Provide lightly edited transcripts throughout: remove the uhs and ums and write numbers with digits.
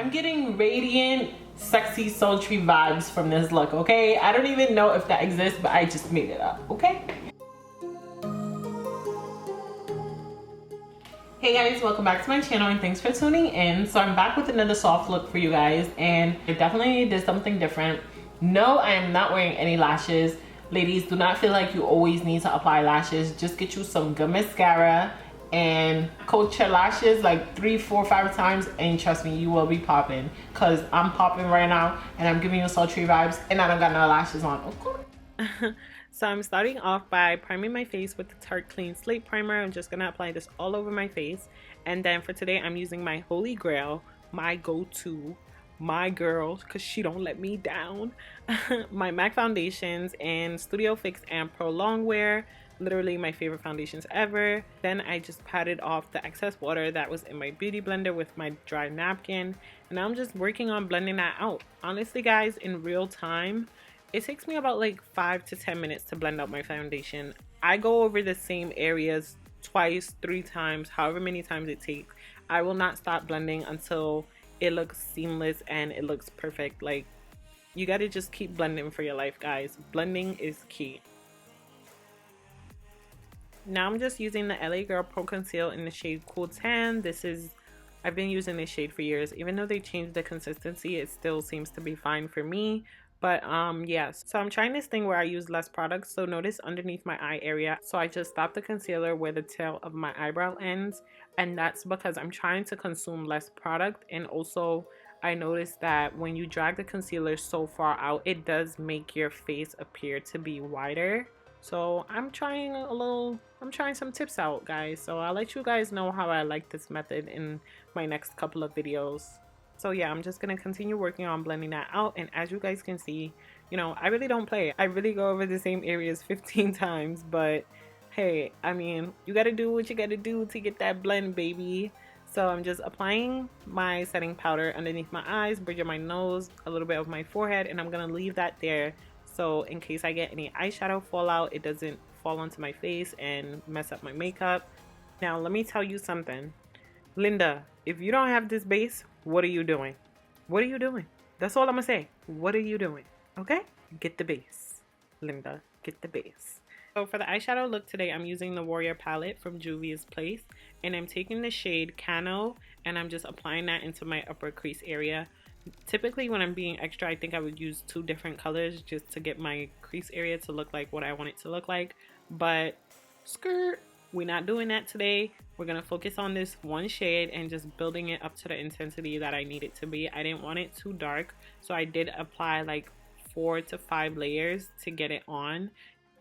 I'm getting radiant, sexy, sultry vibes from this look, okay? I don't even know if that exists, but I just made it up, okay? Hey guys, welcome back to my channel and thanks for tuning in. So I'm back with another soft look for you guys, and I definitely did something different. No, I am not wearing any lashes. Ladies, do not feel like you always need to apply lashes. Just get you some good mascara and Couture lashes like 3, 4, 5 times, and trust me, you will be popping. Cause I'm popping right now and I'm giving you sultry vibes and I don't got no lashes on, okay? So I'm starting off by priming my face with the Tarte Clean Slate Primer. I'm just gonna apply this all over my face. And then for today, I'm using my holy grail, my go-to, my girl, because she don't let me down, my MAC foundations in Studio Fix and Pro Longwear. Literally my favorite foundations ever. Then I just patted off the excess water that was in my beauty blender with my dry napkin. And now I'm just working on blending that out. Honestly guys, in real time, it takes me about like 5 to 10 minutes to blend out my foundation. I go over the same areas twice, 3 times, however many times it takes. I will not stop blending until it looks seamless and it looks perfect. Like, you gotta just keep blending for your life, guys. Blending is key. Now I'm just using the LA Girl Pro Conceal in the shade Cool Tan. I've been using this shade for years. Even though they changed the consistency, it still seems to be fine for me. But yeah, so I'm trying this thing where I use less products. So notice underneath my eye area, so I just stopped the concealer where the tail of my eyebrow ends, and that's because I'm trying to consume less product. And also I noticed that when you drag the concealer so far out, it does make your face appear to be wider. So I'm trying some tips out, guys. So I'll let you guys know how I like this method in my next couple of videos. So yeah, I'm just gonna continue working on blending that out. And as you guys can see, you know, I really don't play. I really go over the same areas 15 times, but hey, I mean, you gotta do what you gotta do to get that blend, baby. So I'm just applying my setting powder underneath my eyes, bridge of my nose, a little bit of my forehead, and I'm gonna leave that there. So in case I get any eyeshadow fallout, it doesn't fall onto my face and mess up my makeup. Now let me tell you something. Linda, if you don't have this base, what are you doing? What are you doing? That's all I'm gonna say. What are you doing? Okay? Get the base. Linda, get the base. So for the eyeshadow look today, I'm using the Warrior palette from Juvias Place, and I'm taking the shade Cano and I'm just applying that into my upper crease area. Typically when I'm being extra, I think I would use 2 different colors just to get my crease area to look like what I want it to look like, but skirt, we're not doing that today. We're gonna focus on this one shade and just building it up to the intensity that I need it to be. I didn't want it too dark, so I did apply like 4 to 5 layers to get it on.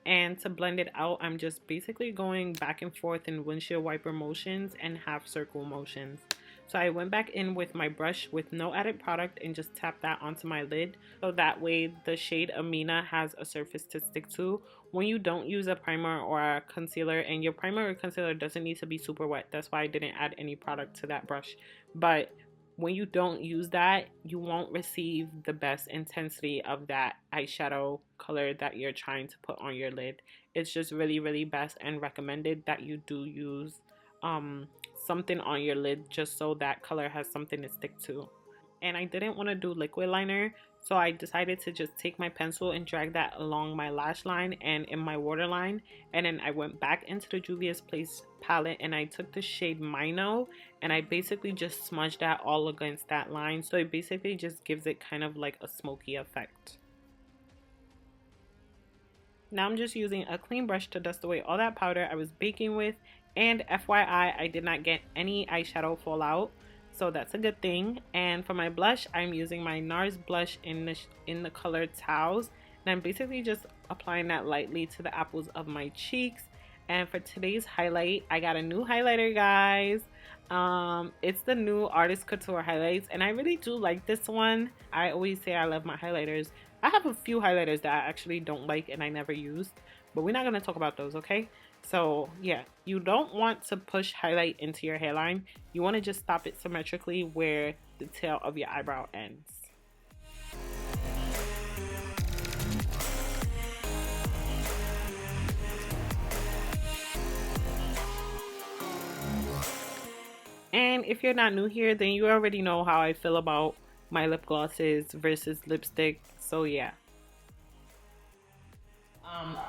And to blend it out, I'm just basically going back and forth in windshield wiper motions and half circle motions. So I went back in with my brush with no added product and just tapped that onto my lid. So that way the shade Amina has a surface to stick to. When you don't use a primer or a concealer, and your primer or concealer doesn't need to be super wet, that's why I didn't add any product to that brush. But when you don't use that, you won't receive the best intensity of that eyeshadow color that you're trying to put on your lid. It's just really, really best and recommended that you do use something on your lid just so that color has something to stick to. And I didn't want to do liquid liner, so I decided to just take my pencil and drag that along my lash line and in my waterline. And then I went back into the Juvias Place palette and I took the shade Mino and I basically just smudged that all against that line. So it basically just gives it kind of like a smoky effect. Now I'm just using a clean brush to dust away all that powder I was baking with. And FYI, I did not get any eyeshadow fallout, so that's a good thing. And for my blush, I'm using my Nars blush in the color Toas, and I'm basically just applying that lightly to the apples of my cheeks. And for today's highlight, I got a new highlighter, guys. It's the new Artist Couture highlights, and I really do like this one. I always say I love my highlighters. I have a few highlighters that I actually don't like and I never used, but we're not going to talk about those, okay? So yeah, you don't want to push highlight into your hairline. You want to just stop it symmetrically where the tail of your eyebrow ends. And if you're not new here, then you already know how I feel about my lip glosses versus lipstick. So yeah.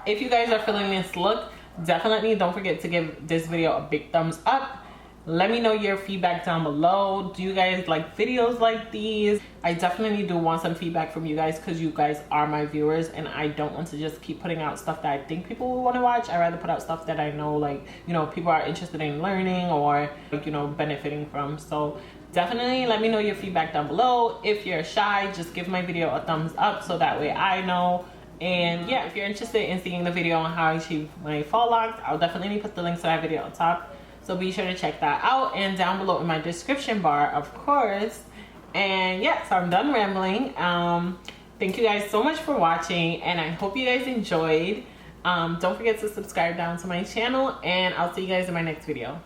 If you guys are feeling this look, definitely don't forget to give this video a big thumbs up. Let me know your feedback down below. Do you guys like videos like these? I definitely do want some feedback from you guys because you guys are my viewers, and I don't want to just keep putting out stuff that I think people will want to watch. I rather put out stuff that I know, like, you know, people are interested in learning or, like, you know, benefiting from. So definitely let me know your feedback down below. If you're shy, just give my video a thumbs up so that way I know. And yeah, if you're interested in seeing the video on how I achieve my fall locks, I'll definitely put the links to that video on top. So be sure to check that out, and down below in my description bar, of course. And yeah, so I'm done rambling. Thank you guys so much for watching, and I hope you guys enjoyed. Don't forget to subscribe down to my channel, and I'll see you guys in my next video.